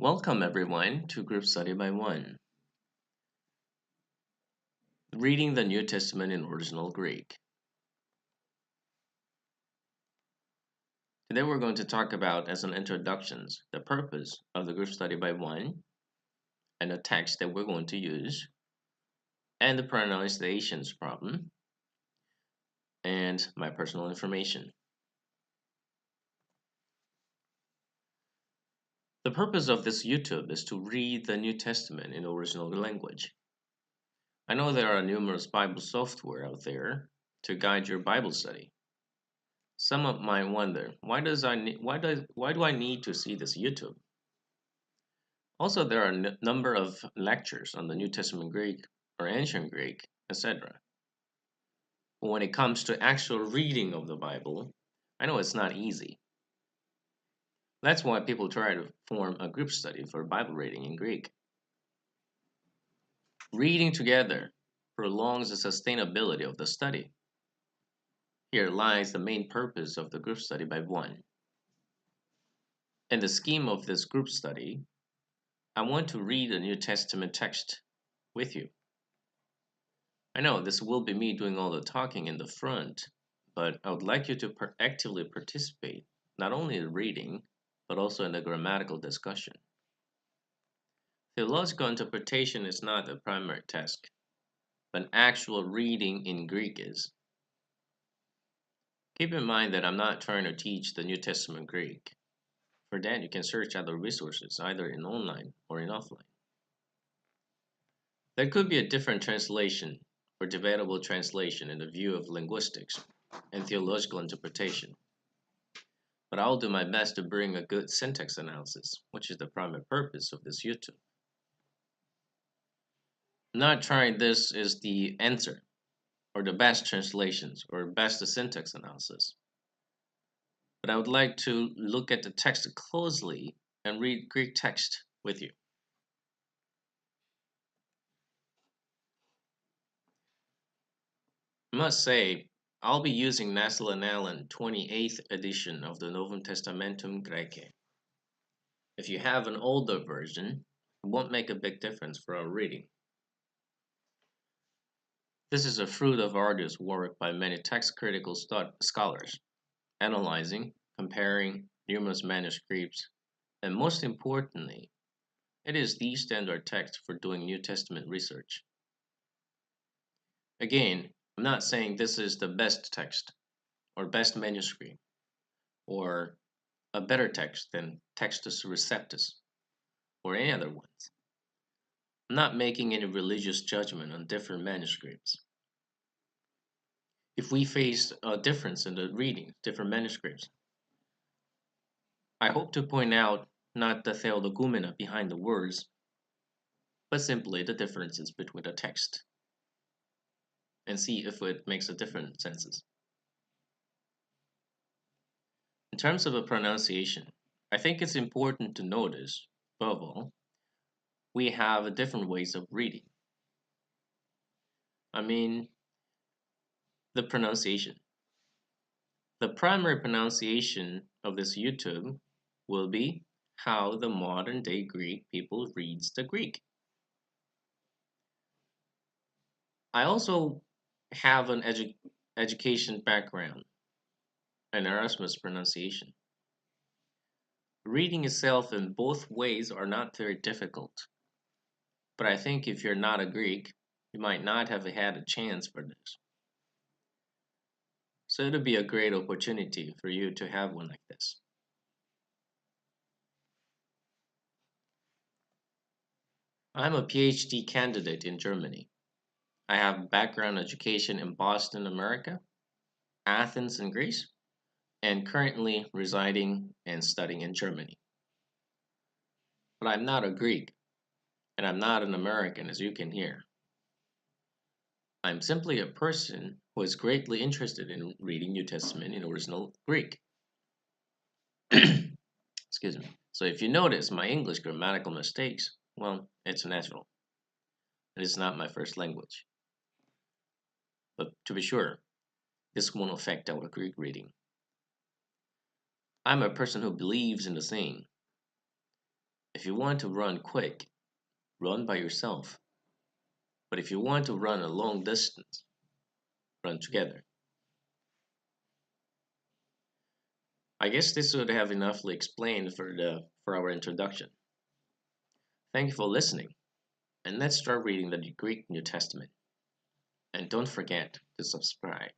Welcome everyone to Group Study by One, reading the New Testament in original Greek. Today we're going to talk about, as an introduction, the purpose of the Group Study by One, and the text that we're going to use, and the pronunciations problem, and my personal information. The purpose of this YouTube is to read the New Testament in original language. I know there are numerous Bible software out there to guide your Bible study. Some might wonder, why do I need to see this YouTube? Also, there are a number of lectures on the New Testament Greek or ancient Greek, etc. But when it comes to actual reading of the Bible, I know it's not easy. That's why people try to form a group study for Bible reading in Greek. Reading together prolongs the sustainability of the study. Here lies the main purpose of the group study by one. In the scheme of this group study, I want to read a New Testament text with you. I know this will be me doing all the talking in the front, but I would like you to actively participate, not only in reading, but also in the grammatical discussion. Theological interpretation is not the primary task, but actual reading in Greek is. Keep in mind that I'm not trying to teach the New Testament Greek. For that, you can search other resources, either in online or in offline. There could be a different translation or debatable translation in the view of linguistics and theological interpretation. But I'll do my best to bring a good syntax analysis, which is the primary purpose of this YouTube. I'm not trying this is the answer, or the best translations, or best syntax analysis. But I would like to look at the text closely and read Greek text with you. I must say, I'll be using Nassel and Allen 28th edition of the Novum Testamentum Graece. If you have an older version, it won't make a big difference for our reading. This is a fruit of arduous work by many text-critical scholars, analyzing, comparing numerous manuscripts, and most importantly, it is the standard text for doing New Testament research. Again, I'm not saying this is the best text, or best manuscript, or a better text than Textus Receptus, or any other ones. I'm not making any religious judgment on different manuscripts. If we face a difference in the reading, different manuscripts, I hope to point out not the theologoumena behind the words, but simply the differences between the text, and see if it makes a different senses. In terms of a pronunciation, I think it's important to notice, above all, we have different ways of reading. I mean, the pronunciation. The primary pronunciation of this YouTube will be how the modern day Greek people reads the Greek. I also have an education background, an Erasmus pronunciation. Reading itself in both ways are not very difficult, but I think if you're not a Greek, you might not have had a chance for this. So it'll be a great opportunity for you to have one like this. I'm a PhD candidate in Germany. I have background education in Boston, America, Athens in Greece, and currently residing and studying in Germany. But I'm not a Greek, and I'm not an American, as you can hear. I'm simply a person who is greatly interested in reading New Testament in original Greek. Excuse me. So if you notice my English grammatical mistakes, well, it's natural. It is not my first language. But to be sure, this won't affect our Greek reading. I'm a person who believes in the saying, If you want to run quick, run by yourself. But if you want to run a long distance, run together. I guess this would have enoughly explained for our introduction. Thank you for listening, and let's start reading the Greek New Testament. And don't forget to subscribe.